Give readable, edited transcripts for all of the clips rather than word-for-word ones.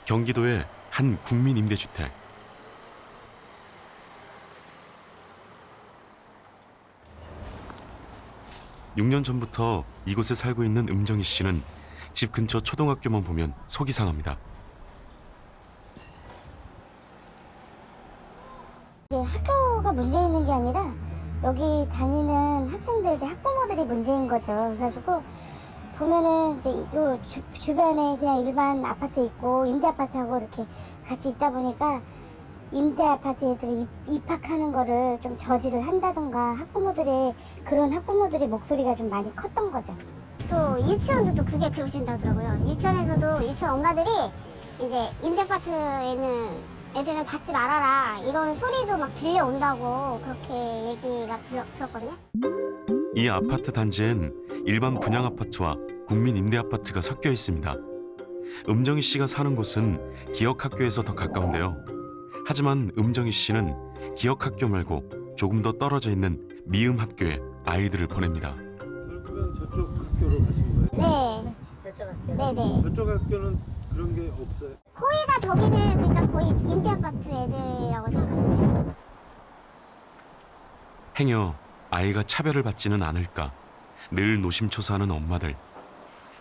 경기도의 한 국민임대주택. 6년 전부터 이곳에 살고 있는 음정희 씨는 집 근처 초등학교만 보면 속이 상합니다. 학교가 문제 있는 게 아니라 여기 다니는 학생들, 이제 학부모들이 문제인 거죠. 그래가지고 보면은 이제 요 주변에 그냥 일반 아파트 있고 임대 아파트하고 이렇게 같이 있다 보니까 임대 아파트 애들이 입학하는 거를 좀 저지를 한다던가 그런 학부모들의 목소리가 좀 많이 컸던 거죠. 또 유치원도 또 그게 그러신다고 하더라고요. 유치원에서도 유치원 엄마들이 이제 임대 아파트에 있는 애들은 받지 말아라 이런 소리도 막 들려온다고 그렇게 얘기가 들었거든요. 이 아파트 단지엔 일반 분양 아파트와 국민 임대 아파트가 섞여 있습니다. 음정희 씨가 사는 곳은 기역학교에서 더 가까운데요. 하지만 음정희 씨는 기역학교 말고 조금 더 떨어져 있는 미음학교에 아이들을 보냅니다. 결국은 저쪽 학교로 가신 거예요? 네. 저쪽 학교. 네네. 저쪽 학교는 그런 게 없어요? 거의 다 저기는 그러니까 거의 임대 아파트 애들이라고 생각하시면 돼요. 행여 아이가 차별을 받지는 않을까 늘 노심초사하는 엄마들.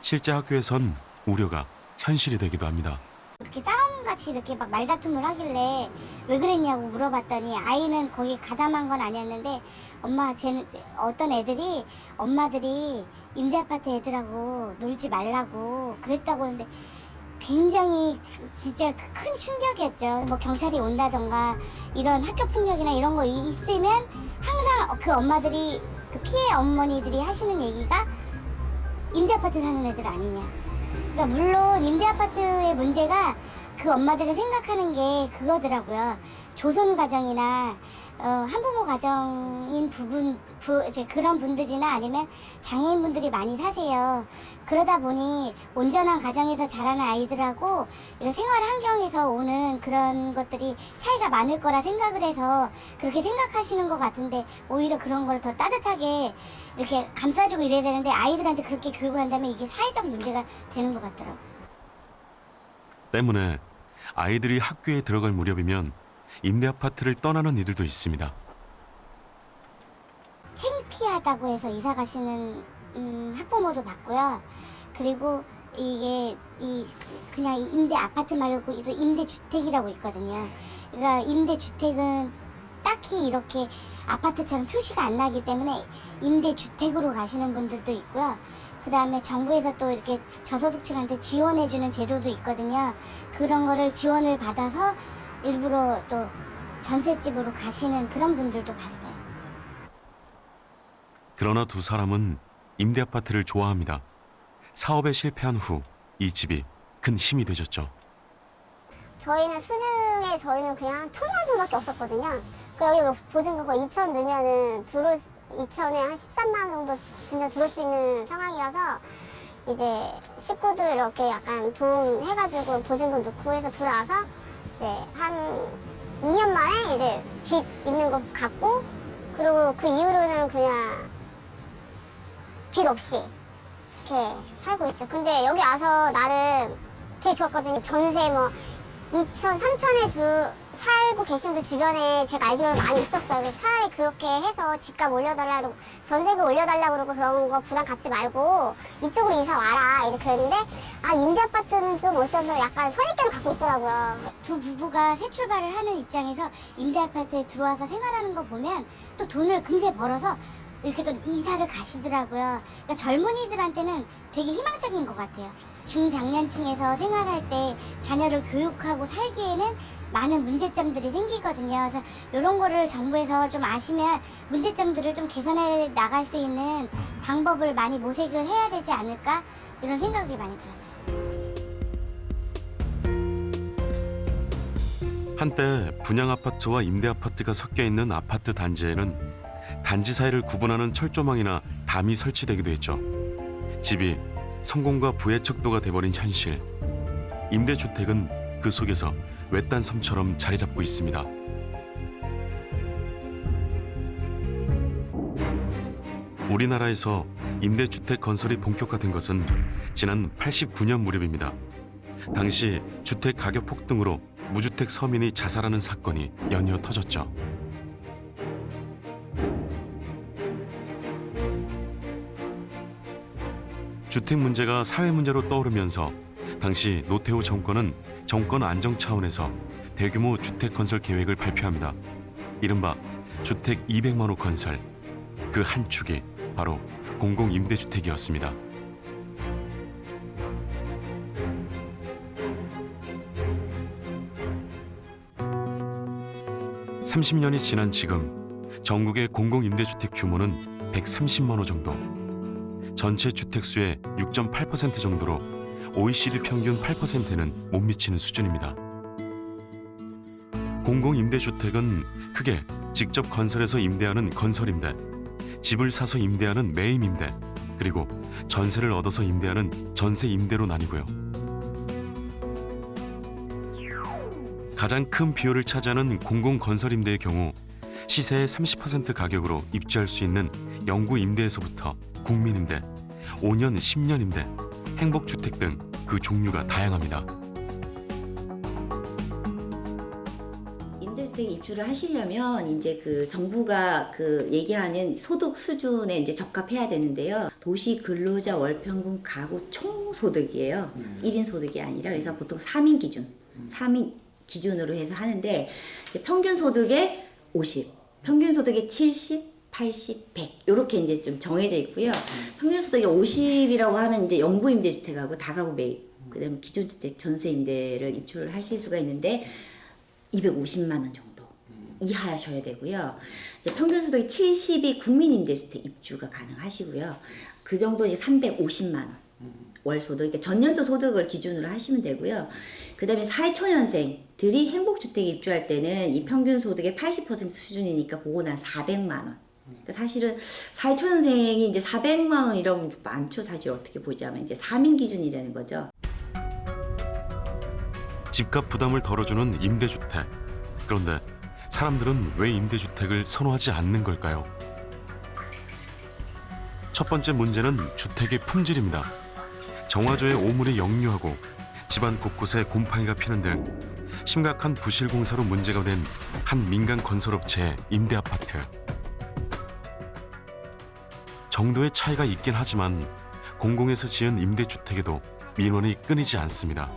실제 학교에선 우려가 현실이 되기도 합니다. 이렇게 싸움같이 이렇게 막 말다툼을 하길래 왜 그랬냐고 물어봤더니 아이는 거기 가담한 건 아니었는데 엄마 쟤는 어떤 애들이 엄마들이 임대 아파트 애들하고 놀지 말라고 그랬다고 하는데 굉장히 진짜 큰 충격이었죠. 뭐 경찰이 온다던가 이런 학교 폭력이나 이런 거 있으면 항상 그 엄마들이 그 피해 어머니들이 하시는 얘기가 임대 아파트 사는 애들 아니냐. 그러니까 물론 임대 아파트의 문제가 그 엄마들을 생각하는 게 그거더라고요. 조선 가정이나 한부모 가정인 이제 그런 분들이나 아니면 장애인분들이 많이 사세요. 그러다 보니 온전한 가정에서 자라는 아이들하고 이런 생활 환경에서 오는 그런 것들이 차이가 많을 거라 생각을 해서 그렇게 생각하시는 것 같은데 오히려 그런 걸 더 따뜻하게 이렇게 감싸주고 이래야 되는데 아이들한테 그렇게 교육을 한다면 이게 사회적 문제가 되는 것 같더라고요. 때문에 아이들이 학교에 들어갈 무렵이면 임대 아파트를 떠나는 이들도 있습니다. 창피하다고 해서 이사 가시는 학부모도 봤고요. 그리고 이게 그냥 임대 아파트 말고 임대 주택이라고 있거든요. 그러니까 임대 주택은 딱히 이렇게 아파트처럼 표시가 안 나기 때문에 임대 주택으로 가시는 분들도 있고요. 그 다음에 정부에서 또 이렇게 저소득층한테 지원해주는 제도도 있거든요. 그런 거를 지원을 받아서 일부러 또 전셋집으로 가시는 그런 분들도 봤어요. 그러나 두 사람은 임대 아파트를 좋아합니다. 사업에 실패한 후 이 집이 큰 힘이 되셨죠. 저희는 수중에 그냥 1,000만 원밖에 없었거든요. 그 여기 뭐 보증금 거의 2천 넣으면은 2천에 한 13만 원 정도 주면 들어올 수 있는 상황이라서 이제 식구들 이렇게 약간 돈 해가지고 보증금 넣고 해서 들어와서 이제 한 2년 만에 이제 빚 있는 거 갚고 그리고 그 이후로는 그냥 빚 없이 이렇게 살고 있죠. 근데 여기 와서 나름 되게 좋았거든요. 전세 뭐 2천, 3천에 살고 계신 분들 주변에 제가 알기로는 많이 있었어요. 그래서 차라리 그렇게 해서 집값 올려달라고, 전세금 올려달라고 그러고 그런 거 부담 갖지 말고 이쪽으로 이사 와라 이렇게 그랬는데 임대 아파트는 좀 어쩌면 약간 선입견을 갖고 있더라고요. 두 부부가 새 출발을 하는 입장에서 임대 아파트에 들어와서 생활하는 거 보면 또 돈을 금세 벌어서 이렇게 또 이사를 가시더라고요. 그러니까 젊은이들한테는 되게 희망적인 것 같아요. 중장년층에서 생활할 때 자녀를 교육하고 살기에는 많은 문제점들이 생기거든요. 그래서 이런 거를 정부에서 좀 아시면 문제점들을 좀 개선해 나갈 수 있는 방법을 많이 모색을 해야 되지 않을까 이런 생각이 많이 들었어요. 한때 분양 아파트와 임대 아파트가 섞여 있는 아파트 단지에는 단지 사이를 구분하는 철조망이나 담이 설치되기도 했죠. 집이 성공과 부의 척도가 돼버린 현실. 임대주택은 그 속에서 외딴 섬처럼 자리 잡고 있습니다. 우리나라에서 임대주택 건설이 본격화된 것은 지난 89년 무렵입니다. 당시 주택 가격 폭등으로 무주택 서민이 자살하는 사건이 연이어 터졌죠. 주택 문제가 사회 문제로 떠오르면서 당시 노태우 정권은 정권 안정 차원에서 대규모 주택 건설 계획을 발표합니다. 이른바 주택 200만 호 건설. 그 한 축이 바로 공공임대주택이었습니다. (30년이) 지난 지금 전국의 공공임대주택 규모는 130만 호 정도. 전체 주택수의 6.8% 정도로 OECD 평균 8%에는 못 미치는 수준입니다. 공공임대주택은 크게 직접 건설해서 임대하는 건설임대, 집을 사서 임대하는 매입임대, 그리고 전세를 얻어서 임대하는 전세임대로 나뉘고요. 가장 큰 비율을 차지하는 공공건설임대의 경우 시세의 30% 가격으로 입주할 수 있는 영구임대에서부터 국민임대, 5년, 10년임대, 행복주택 등 그 종류가 다양합니다. 임대주택 입주를 하시려면 이제 그 정부가 그 얘기하는 소득 수준에 이제 적합해야 되는데요. 도시 근로자 월평균 가구 총소득이에요. 1인 소득이 아니라. 그래서 보통 3인 기준, 3인 기준으로 해서 하는데 이제 평균 소득의 50, 평균 소득의 70, 80, 100 이렇게 이제 좀 정해져 있고요. 평균 소득이 50이라고 하면 이제 영구 임대주택하고 다가구 매입, 그다음에 기존주택 전세임대를 입주를 하실 수가 있는데 250만 원 정도 이하셔야 되고요. 이제 평균 소득이 70이 국민임대주택 입주가 가능하시고요. 그 정도 이제 350만 원 월 소득, 그러니까 전년도 소득을 기준으로 하시면 되고요. 그다음에 사회초년생들이 행복주택에 입주할 때는 이 평균 소득의 80% 수준이니까 그거 난 400만 원. 그러니까 사실은 사회초년생이 이제 400만 원이라고 좀 많죠. 사실 어떻게 보자면 이제 3인 기준이라는 거죠. 집값 부담을 덜어주는 임대주택. 그런데 사람들은 왜 임대주택을 선호하지 않는 걸까요? 첫 번째 문제는 주택의 품질입니다. 정화조의 오물이 역류하고 집안 곳곳에 곰팡이가 피는 등 심각한 부실 공사로 문제가 된 한 민간 건설업체의 임대아파트. 정도의 차이가 있긴 하지만 공공에서 지은 임대주택에도 민원이 끊이지 않습니다.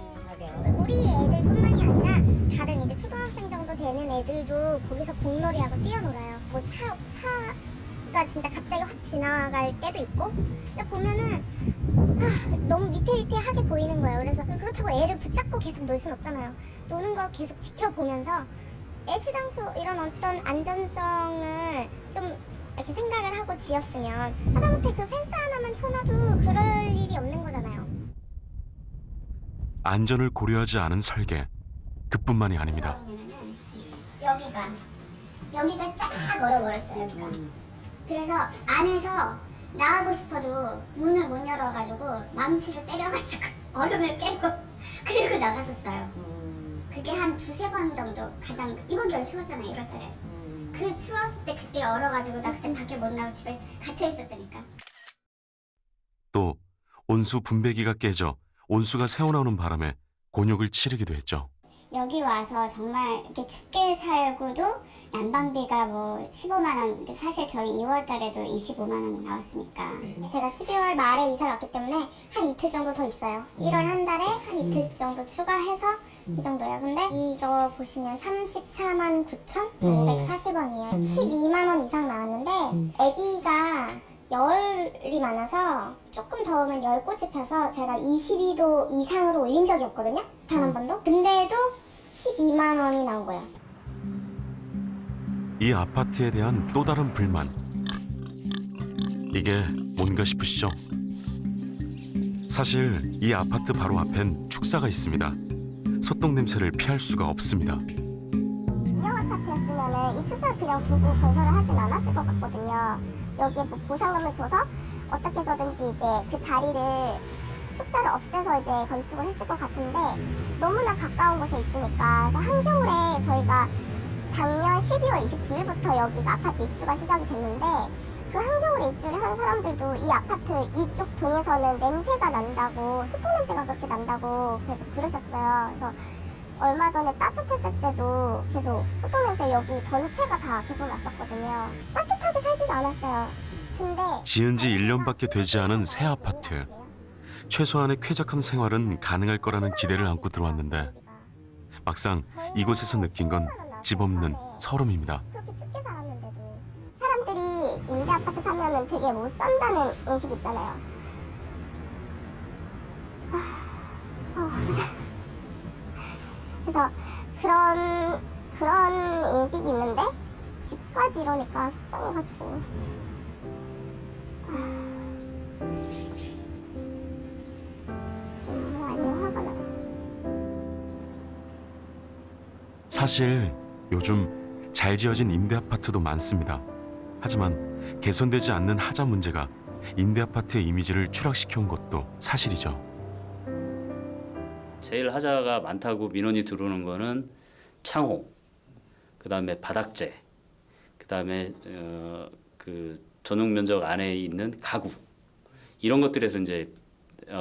우리 애들뿐만이 아니라 다른 이제 초등학생 정도 되는 애들도 거기서 공놀이하고 뛰어놀아요. 뭐 차가 진짜 갑자기 확 지나갈 때도 있고. 근데 보면은 너무 위태위태하게 보이는 거예요. 그래서 그렇다고 애를 붙잡고 계속 놀 순 없잖아요. 노는 거 계속 지켜보면서 애시당초 이런 어떤 안전성을 좀 이렇게 생각을 하고 지었으면 하다못해 그 펜스 하나만 쳐놔도 그럴 일이 없는 거잖아요. 안전을 고려하지 않은 설계, 그뿐만이 아닙니다. 여기가 쫙 얼어버렸어요. 여기가. 그래서 안에서 나가고 싶어도 문을 못 열어가지고 망치로 때려가지고 얼음을 깨고 그리고 나갔었어요. 그게 한 2-3번 정도. 가장 이번 겨울 추웠잖아요, 1월달에. 그 추웠을 때 그때 얼어가지고 나 그때 밖에 못 나오고 집에 갇혀 있었다니까. 또 온수 분배기가 깨져 온수가 새어나오는 바람에 곤욕을 치르기도 했죠. 여기 와서 정말 이렇게 춥게 살고도 난방비가 뭐 15만 원, 사실 저희 2월 달에도 25만 원 나왔으니까. 제가 12월 말에 이사를 왔기 때문에 한 이틀 정도 더 있어요. 1월 한 달에 한 이틀 정도 추가해서 이 정도예요. 근데 이거 보시면 34만 9,540원이에요. 12만 원 이상 나왔는데 아기가 열이 많아서 조금 더우면 열꽃이 펴서 제가 22도 이상으로 올린 적이 없거든요. 단 한 번도. 근데도 12만 원이 나온 거예요. 이 아파트에 대한 또 다른 불만. 이게 뭔가 싶으시죠? 사실 이 아파트 바로 앞엔 축사가 있습니다. 소똥 냄새를 피할 수가 없습니다. 분양 아파트였으면 이 축사를 그냥 두고 건설을 하진 않았을 것 같거든요. 여기에 뭐 보상금을 줘서 어떻게 해서든지 이제 그 자리를 축사를 없애서 이제 건축을 했을 것 같은데 너무나 가까운 곳에 있으니까. 그래서 한겨울에 저희가 작년 12월 29일부터 여기가 아파트 입주가 시작이 됐는데 그 한겨울에 입주를 한 사람들도 이 아파트 이쪽 동에서는 냄새가 난다고, 소똥 냄새가 그렇게 난다고 계속 그러셨어요. 그래서 얼마 전에 따뜻했을 때도 계속 소똥 냄새 여기 전체가 다 계속 났었거든요. 따뜻하게 살지도 않았어요. 근데 지은 지 1년밖에 되지 않은 새 아파트. 최소한의 쾌적한 생활은 가능할 거라는 기대를 안고 들어왔는데 막상 이곳에서 느낀 건 집 없는 서름입니다. 그렇게 춥게 살았는데도 사람들이 임대 아파트 사면은 되게 못 산다는 인식 있잖아요. 그래서 그런 인식이 있는데 집까지 이러니까 속상해가지고 좀 많이 화가 나요. 사실 요즘 잘 지어진 임대 아파트도 많습니다. 하지만 개선되지 않는 하자 문제가 임대 아파트의 이미지를 추락시켜온 것도 사실이죠. 제일 하자가 많다고 민원이 들어오는 거는 창호, 그다음에 바닥재, 그다음에 그 전용 면적 안에 있는 가구 이런 것들에서 이제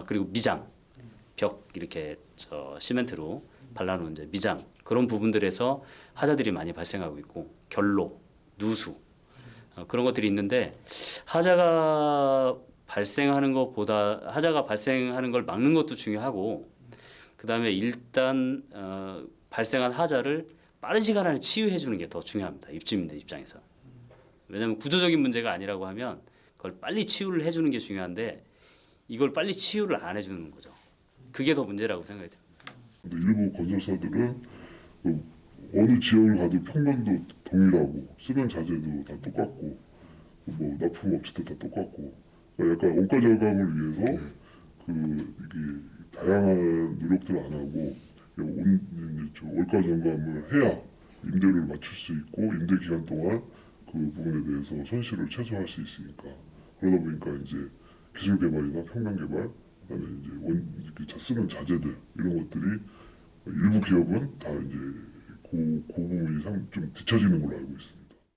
그리고 미장, 벽 이렇게 시멘트로 발라놓은 이제 미장 그런 부분들에서 하자들이 많이 발생하고 있고 결로, 누수 그런 것들이 있는데 하자가 발생하는 걸 막는 것도 중요하고 그다음에 일단 발생한 하자를 빠른 시간 안에 치유해 주는 게 더 중요합니다. 입주민들 입장에서. 왜냐하면 구조적인 문제가 아니라고 하면 그걸 빨리 치유를 해주는 게 중요한데 이걸 빨리 치유를 안 해주는 거죠. 그게 더 문제라고 생각이 듭니다. 일부 건설사들은 어느 지역을 가도 평면도 동일하고 쓰는 자재도 다 똑같고 뭐 납품업체도 다 똑같고 그러니까 약간 원가 절감을 위해서 이게 다양한 노력들을 안 하고 월가 절감을 해야 임대료를 맞출 수 있고 임대 기간 동안 그 부분에 대해서 손실을 최소화할 수 있으니까 그러다 보니까 이제 기술 개발이나 평면 개발 그다음에 이제 쓰는 자재들 이런 것들이 일부 기업은 다 이제 그 부분이 좀 뒤처지는 걸로 알고 있습니다.